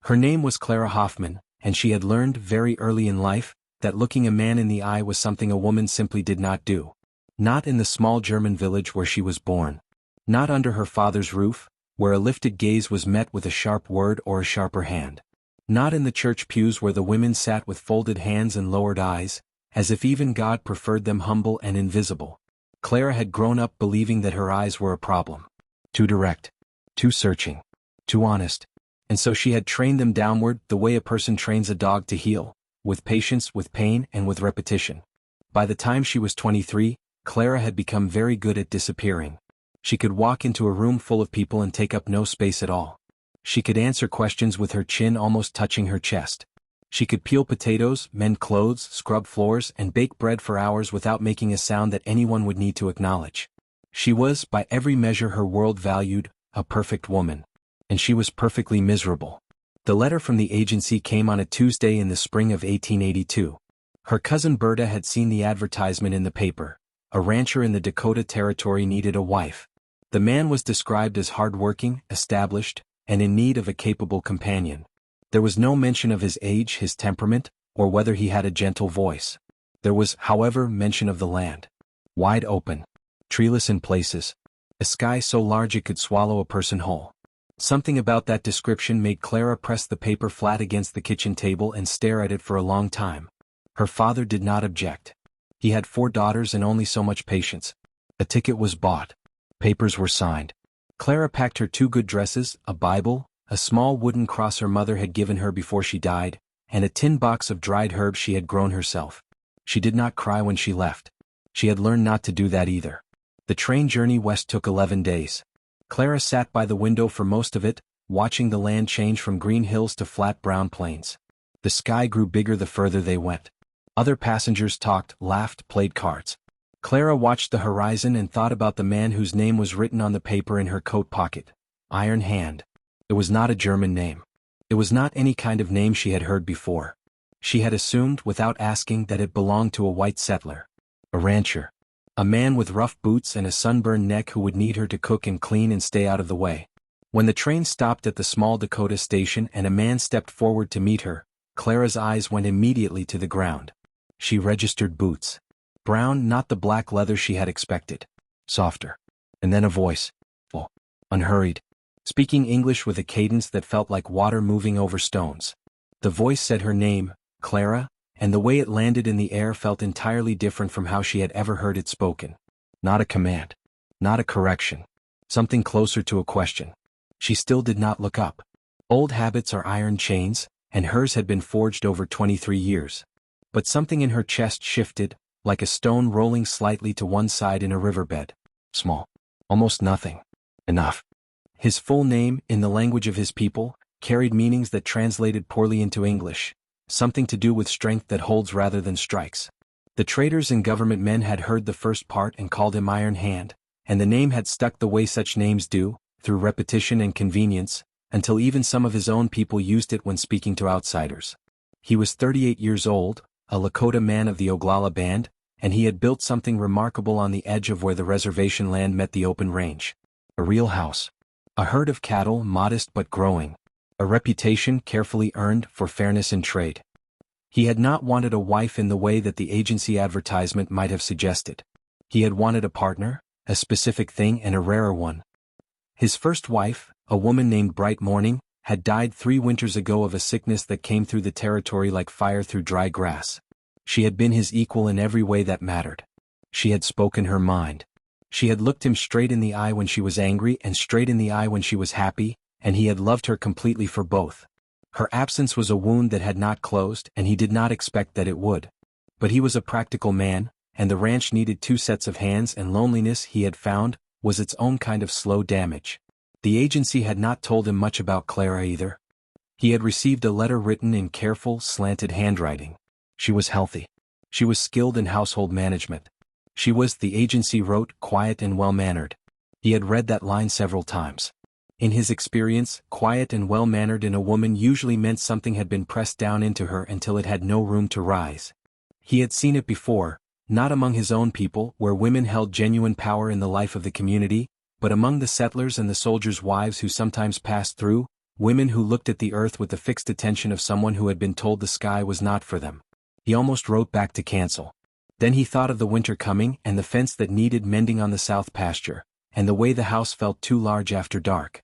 Her name was Clara Hoffman, and she had learned very early in life that looking a man in the eye was something a woman simply did not do. Not in the small German village where she was born. Not under her father's roof, where a lifted gaze was met with a sharp word or a sharper hand. Not in the church pews where the women sat with folded hands and lowered eyes, as if even God preferred them humble and invisible. Clara had grown up believing that her eyes were a problem. Too direct. Too searching. Too honest. And so she had trained them downward the way a person trains a dog to heel, with patience, with pain, and with repetition. By the time she was 23, Clara had become very good at disappearing. She could walk into a room full of people and take up no space at all. She could answer questions with her chin almost touching her chest. She could peel potatoes, mend clothes, scrub floors, and bake bread for hours without making a sound that anyone would need to acknowledge. She was, by every measure her world valued, a perfect woman. And she was perfectly miserable. The letter from the agency came on a Tuesday in the spring of 1882. Her cousin Berta had seen the advertisement in the paper. A rancher in the Dakota Territory needed a wife. The man was described as hard-working, established, and in need of a capable companion. There was no mention of his age, his temperament, or whether he had a gentle voice. There was, however, mention of the land. Wide open. Treeless in places. A sky so large it could swallow a person whole. Something about that description made Clara press the paper flat against the kitchen table and stare at it for a long time. Her father did not object. He had 4 daughters and only so much patience. A ticket was bought. Papers were signed. Clara packed her 2 good dresses, a Bible, a small wooden cross her mother had given her before she died, and a tin box of dried herbs she had grown herself. She did not cry when she left. She had learned not to do that either. The train journey west took 11 days. Clara sat by the window for most of it, watching the land change from green hills to flat brown plains. The sky grew bigger the further they went. Other passengers talked, laughed, played cards. Clara watched the horizon and thought about the man whose name was written on the paper in her coat pocket. Iron Hand. It was not a German name. It was not any kind of name she had heard before. She had assumed, without asking, that it belonged to a white settler. A rancher. A man with rough boots and a sunburned neck who would need her to cook and clean and stay out of the way. When the train stopped at the small Dakota station and a man stepped forward to meet her, Clara's eyes went immediately to the ground. She registered boots. Brown, not the black leather she had expected. Softer. And then a voice. Full. Unhurried. Speaking English with a cadence that felt like water moving over stones. The voice said her name, Clara, and the way it landed in the air felt entirely different from how she had ever heard it spoken. Not a command. Not a correction. Something closer to a question. She still did not look up. Old habits are iron chains, and hers had been forged over 23 years. But something in her chest shifted, like a stone rolling slightly to one side in a riverbed. Small. Almost nothing. Enough. His full name, in the language of his people, carried meanings that translated poorly into English. Something to do with strength that holds rather than strikes. The traders and government men had heard the first part and called him Iron Hand, and the name had stuck the way such names do, through repetition and convenience, until even some of his own people used it when speaking to outsiders. He was 38 years old, a Lakota man of the Oglala Band, and he had built something remarkable on the edge of where the reservation land met the open range. A real house. A herd of cattle, modest but growing. A reputation carefully earned for fairness in trade. He had not wanted a wife in the way that the agency advertisement might have suggested. He had wanted a partner, a specific thing and a rarer one. His first wife, a woman named Bright Morning, had died 3 winters ago of a sickness that came through the territory like fire through dry grass. She had been his equal in every way that mattered. She had spoken her mind. She had looked him straight in the eye when she was angry and straight in the eye when she was happy, and he had loved her completely for both. Her absence was a wound that had not closed, and he did not expect that it would. But he was a practical man, and the ranch needed 2 sets of hands, and loneliness, he had found, was its own kind of slow damage. The agency had not told him much about Clara either. He had received a letter written in careful, slanted handwriting. She was healthy. She was skilled in household management. She was, the agency wrote, quiet and well-mannered. He had read that line several times. In his experience, quiet and well-mannered in a woman usually meant something had been pressed down into her until it had no room to rise. He had seen it before, not among his own people, where women held genuine power in the life of the community, but among the settlers and the soldiers' wives who sometimes passed through, women who looked at the earth with the fixed attention of someone who had been told the sky was not for them. He almost wrote back to cancel. Then he thought of the winter coming and the fence that needed mending on the south pasture, and the way the house felt too large after dark.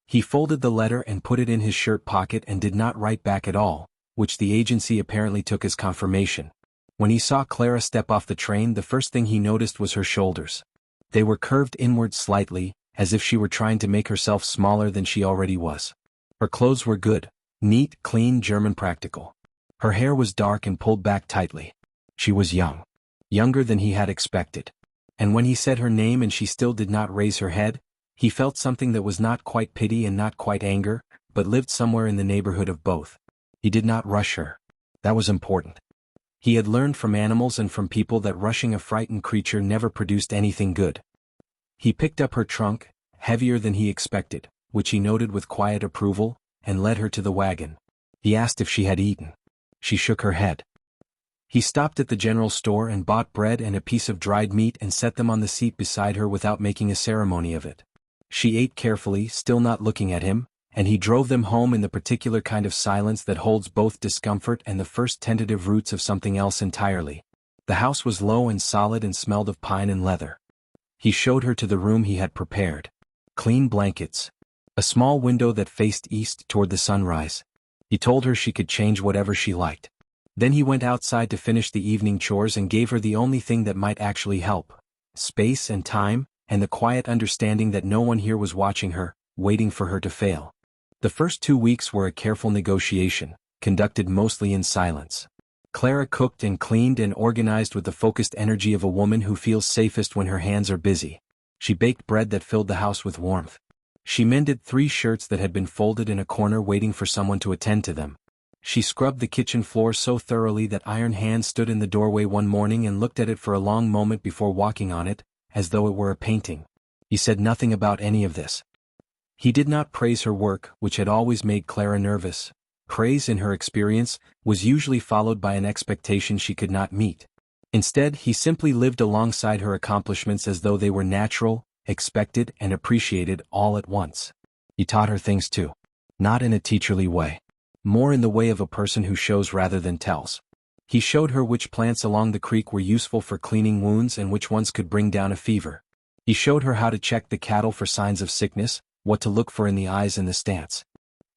He folded the letter and put it in his shirt pocket and did not write back at all, which the agency apparently took as confirmation. When he saw Clara step off the train, the first thing he noticed was her shoulders. They were curved inward slightly, as if she were trying to make herself smaller than she already was. Her clothes were good, neat, clean, German practical. Her hair was dark and pulled back tightly. She was young. Younger than he had expected. And when he said her name and she still did not raise her head, he felt something that was not quite pity and not quite anger, but lived somewhere in the neighborhood of both. He did not rush her. That was important. He had learned from animals and from people that rushing a frightened creature never produced anything good. He picked up her trunk, heavier than he expected, which he noted with quiet approval, and led her to the wagon. He asked if she had eaten. She shook her head. He stopped at the general store and bought bread and a piece of dried meat and set them on the seat beside her without making a ceremony of it. She ate carefully, still not looking at him, and he drove them home in the particular kind of silence that holds both discomfort and the first tentative roots of something else entirely. The house was low and solid and smelled of pine and leather. He showed her to the room he had prepared. Clean blankets. A small window that faced east toward the sunrise. He told her she could change whatever she liked. Then he went outside to finish the evening chores and gave her the only thing that might actually help. Space and time, and the quiet understanding that no one here was watching her, waiting for her to fail. The first 2 weeks were a careful negotiation, conducted mostly in silence. Clara cooked and cleaned and organized with the focused energy of a woman who feels safest when her hands are busy. She baked bread that filled the house with warmth. She mended 3 shirts that had been folded in a corner waiting for someone to attend to them. She scrubbed the kitchen floor so thoroughly that Iron Hand stood in the doorway one morning and looked at it for a long moment before walking on it, as though it were a painting. He said nothing about any of this. He did not praise her work, which had always made Clara nervous. Praise, in her experience, was usually followed by an expectation she could not meet. Instead, he simply lived alongside her accomplishments as though they were natural, expected, and appreciated all at once. He taught her things too. Not in a teacherly way. More in the way of a person who shows rather than tells. He showed her which plants along the creek were useful for cleaning wounds and which ones could bring down a fever. He showed her how to check the cattle for signs of sickness, what to look for in the eyes and the stance.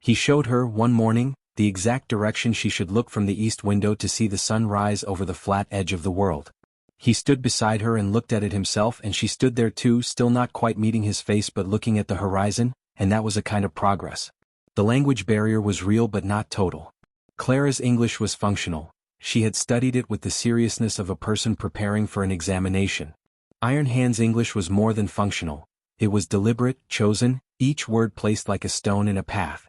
He showed her, one morning, the exact direction she should look from the east window to see the sun rise over the flat edge of the world. He stood beside her and looked at it himself, and she stood there too, still not quite meeting his face but looking at the horizon, and that was a kind of progress. The language barrier was real but not total. Clara's English was functional. She had studied it with the seriousness of a person preparing for an examination. Iron Hand's English was more than functional. It was deliberate, chosen, each word placed like a stone in a path.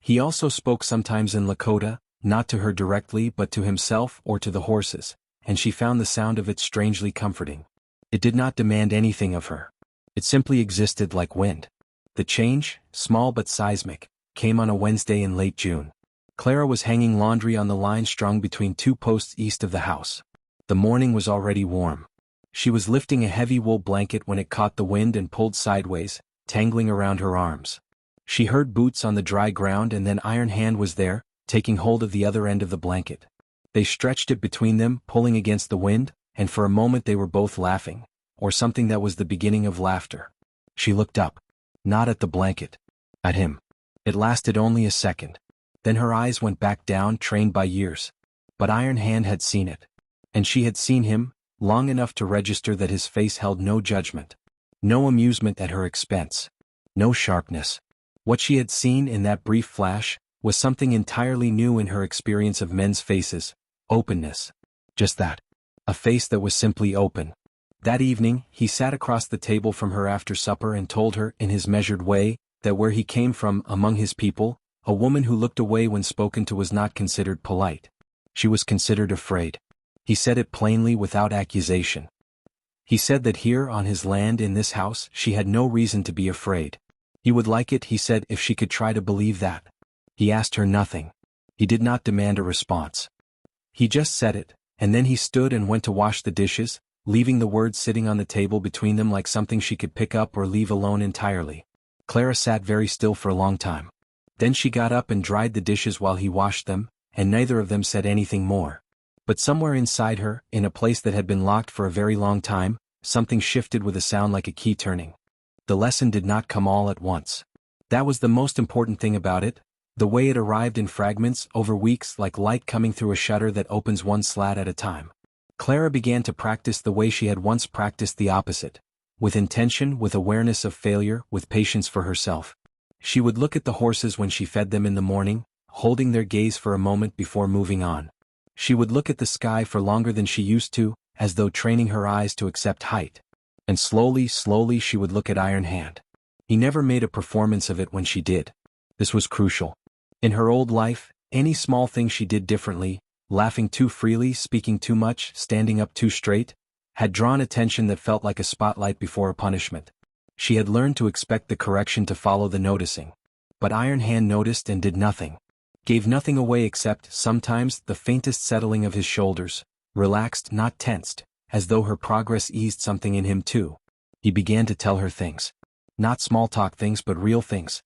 He also spoke sometimes in Lakota, not to her directly but to himself or to the horses, and she found the sound of it strangely comforting. It did not demand anything of her. It simply existed like wind. The change, small but seismic, came on a Wednesday in late June. Clara was hanging laundry on the line strung between 2 posts east of the house. The morning was already warm. She was lifting a heavy wool blanket when it caught the wind and pulled sideways, tangling around her arms. She heard boots on the dry ground, and then Iron Hand was there, taking hold of the other end of the blanket. They stretched it between them, pulling against the wind, and for a moment they were both laughing, or something that was the beginning of laughter. She looked up. Not at the blanket. At him. It lasted only a second. Then her eyes went back down, trained by years. But Iron Hand had seen it. And she had seen him, long enough to register that his face held no judgment. No amusement at her expense. No sharpness. What she had seen in that brief flash was something entirely new in her experience of men's faces: openness. Just that. A face that was simply open. That evening, he sat across the table from her after supper and told her, in his measured way, that where he came from, among his people, a woman who looked away when spoken to was not considered polite. She was considered afraid. He said it plainly, without accusation. He said that here on his land, in this house, she had no reason to be afraid. He would like it, he said, if she could try to believe that. He asked her nothing. He did not demand a response. He just said it, and then he stood and went to wash the dishes, leaving the words sitting on the table between them like something she could pick up or leave alone entirely. Clara sat very still for a long time. Then she got up and dried the dishes while he washed them, and neither of them said anything more. But somewhere inside her, in a place that had been locked for a very long time, something shifted with a sound like a key turning. The lesson did not come all at once. That was the most important thing about it, the way it arrived in fragments over weeks, like light coming through a shutter that opens one slat at a time. Clara began to practice the way she had once practiced the opposite, with intention, with awareness of failure, with patience for herself. She would look at the horses when she fed them in the morning, holding their gaze for a moment before moving on. She would look at the sky for longer than she used to, as though training her eyes to accept height. And slowly she would look at Iron Hand. He never made a performance of it when she did. This was crucial. In her old life, any small thing she did differently, laughing too freely, speaking too much, standing up too straight, had drawn attention that felt like a spotlight before a punishment. She had learned to expect the correction to follow the noticing. But Iron Hand noticed and did nothing. Gave nothing away except, sometimes, the faintest settling of his shoulders, relaxed, not tensed, as though her progress eased something in him too. He began to tell her things. Not small talk things but real things.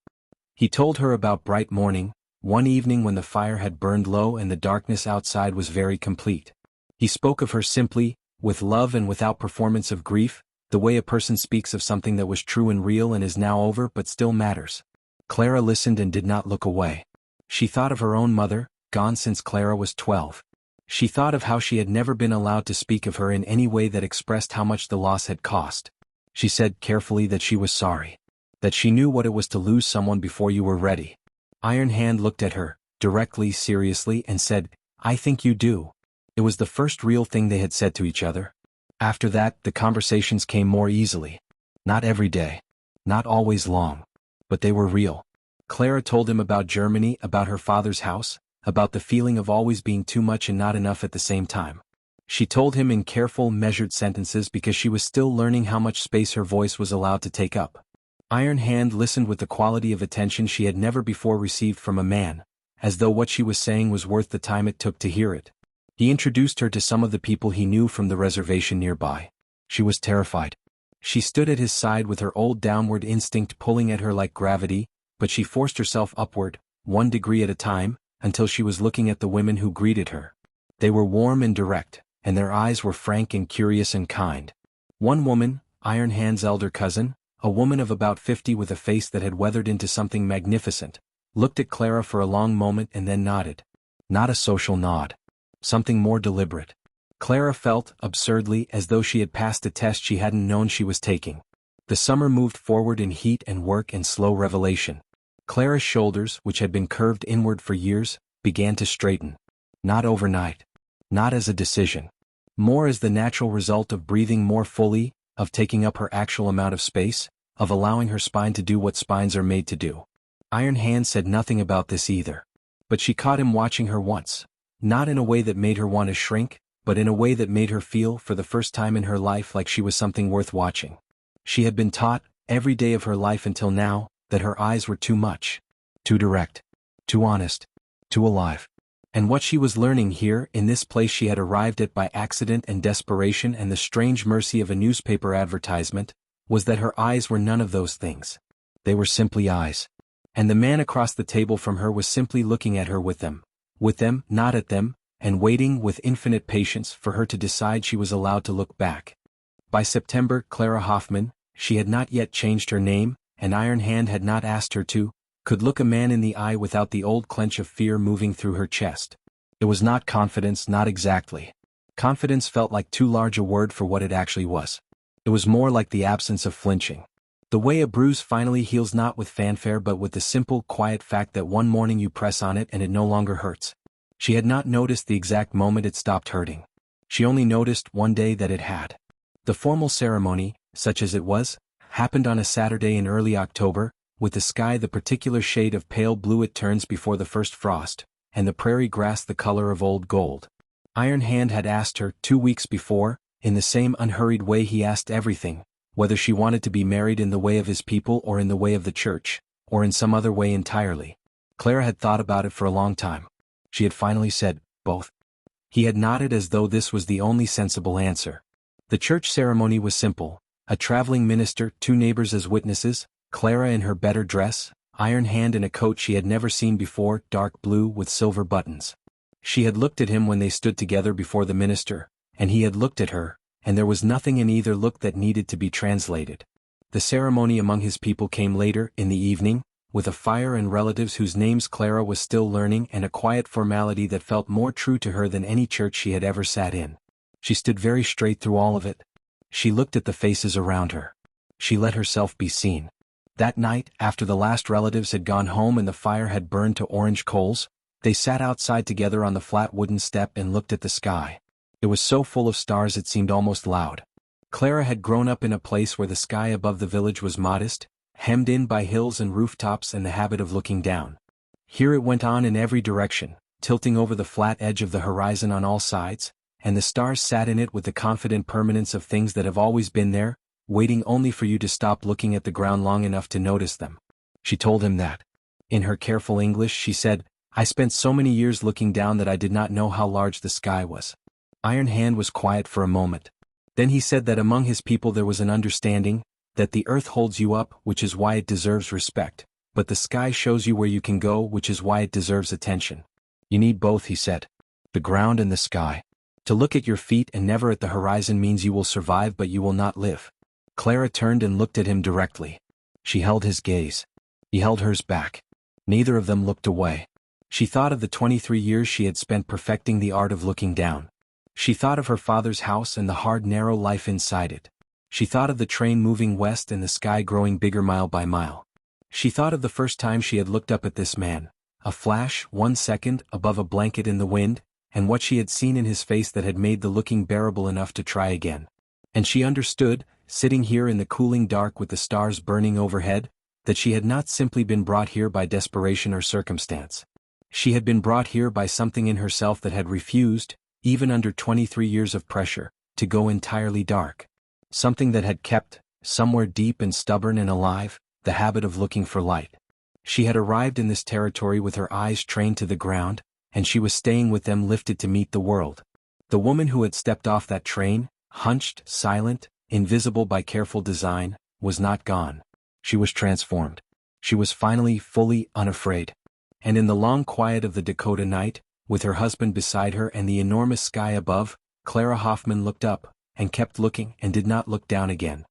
He told her about bright morning, one evening when the fire had burned low and the darkness outside was very complete. He spoke of her simply, with love and without performance of grief, the way a person speaks of something that was true and real and is now over but still matters. Clara listened and did not look away. She thought of her own mother, gone since Clara was 12. She thought of how she had never been allowed to speak of her in any way that expressed how much the loss had cost. She said carefully that she was sorry. That she knew what it was to lose someone before you were ready. Iron Hand looked at her, directly, seriously, and said, "I think you do." It was the first real thing they had said to each other. After that, the conversations came more easily. Not every day. Not always long. But they were real. Clara told him about Germany, about her father's house, about the feeling of always being too much and not enough at the same time. She told him in careful, measured sentences because she was still learning how much space her voice was allowed to take up. Iron Hand listened with the quality of attention she had never before received from a man, as though what she was saying was worth the time it took to hear it. He introduced her to some of the people he knew from the reservation nearby. She was terrified. She stood at his side with her old downward instinct pulling at her like gravity, but she forced herself upward, 1 degree at a time, until she was looking at the women who greeted her. They were warm and direct, and their eyes were frank and curious and kind. One woman, Iron Hand's elder cousin, a woman of about 50 with a face that had weathered into something magnificent, looked at Clara for a long moment and then nodded. Not a social nod. Something more deliberate. Clara felt, absurdly, as though she had passed a test she hadn't known she was taking. The summer moved forward in heat and work and slow revelation. Clara's shoulders, which had been curved inward for years, began to straighten. Not overnight. Not as a decision. More as the natural result of breathing more fully, of taking up her actual amount of space, of allowing her spine to do what spines are made to do. Iron Hand said nothing about this either. But she caught him watching her once. Not in a way that made her want to shrink, but in a way that made her feel, for the first time in her life, like she was something worth watching. She had been taught, every day of her life until now, that her eyes were too much. Too direct. Too honest. Too alive. And what she was learning here, in this place she had arrived at by accident and desperation and the strange mercy of a newspaper advertisement, was that her eyes were none of those things. They were simply eyes. And the man across the table from her was simply looking at her with them, not at them, and waiting with infinite patience for her to decide she was allowed to look back. By September, Clara Hoffman, she had not yet changed her name, and Iron Hand had not asked her to, could look a man in the eye without the old clench of fear moving through her chest. It was not confidence, not exactly. Confidence felt like too large a word for what it actually was. It was more like the absence of flinching. The way a bruise finally heals not with fanfare but with the simple, quiet fact that one morning you press on it and it no longer hurts. She had not noticed the exact moment it stopped hurting. She only noticed one day that it had. The formal ceremony, such as it was, happened on a Saturday in early October, with the sky the particular shade of pale blue it turns before the first frost, and the prairie grass the color of old gold. Iron Hand had asked her, 2 weeks before, in the same unhurried way he asked everything, whether she wanted to be married in the way of his people or in the way of the church, or in some other way entirely. Clara had thought about it for a long time. She had finally said, both. He had nodded as though this was the only sensible answer. The church ceremony was simple. A traveling minister, 2 neighbors as witnesses, Clara in her better dress, iron hand in a coat she had never seen before, dark blue with silver buttons. She had looked at him when they stood together before the minister, and he had looked at her, and there was nothing in either look that needed to be translated. The ceremony among his people came later, in the evening, with a fire and relatives whose names Clara was still learning and a quiet formality that felt more true to her than any church she had ever sat in. She stood very straight through all of it. She looked at the faces around her. She let herself be seen. That night, after the last relatives had gone home and the fire had burned to orange coals, they sat outside together on the flat wooden step and looked at the sky. It was so full of stars it seemed almost loud. Clara had grown up in a place where the sky above the village was modest, hemmed in by hills and rooftops and the habit of looking down. Here it went on in every direction, tilting over the flat edge of the horizon on all sides, and the stars sat in it with the confident permanence of things that have always been there, waiting only for you to stop looking at the ground long enough to notice them. She told him that. In her careful English she said, "I spent so many years looking down that I did not know how large the sky was." Iron Hand was quiet for a moment. Then he said that among his people there was an understanding, that the earth holds you up, which is why it deserves respect, but the sky shows you where you can go, which is why it deserves attention. You need both, he said. The ground and the sky. To look at your feet and never at the horizon means you will survive but you will not live. Clara turned and looked at him directly. She held his gaze. He held hers back. Neither of them looked away. She thought of the 23 years she had spent perfecting the art of looking down. She thought of her father's house and the hard narrow life inside it. She thought of the train moving west and the sky growing bigger mile by mile. She thought of the first time she had looked up at this man, a flash, 1 second, above a blanket in the wind, and what she had seen in his face that had made the looking bearable enough to try again. And she understood, sitting here in the cooling dark with the stars burning overhead, that she had not simply been brought here by desperation or circumstance. She had been brought here by something in herself that had refused, even under 23 years of pressure, to go entirely dark. Something that had kept, somewhere deep and stubborn and alive, the habit of looking for light. She had arrived in this territory with her eyes trained to the ground, and she was staying with them lifted to meet the world. The woman who had stepped off that train, hunched, silent, invisible by careful design, was not gone. She was transformed. She was finally fully unafraid. And in the long quiet of the Dakota night, with her husband beside her and the enormous sky above, Clara Hoffman looked up, and kept looking and did not look down again.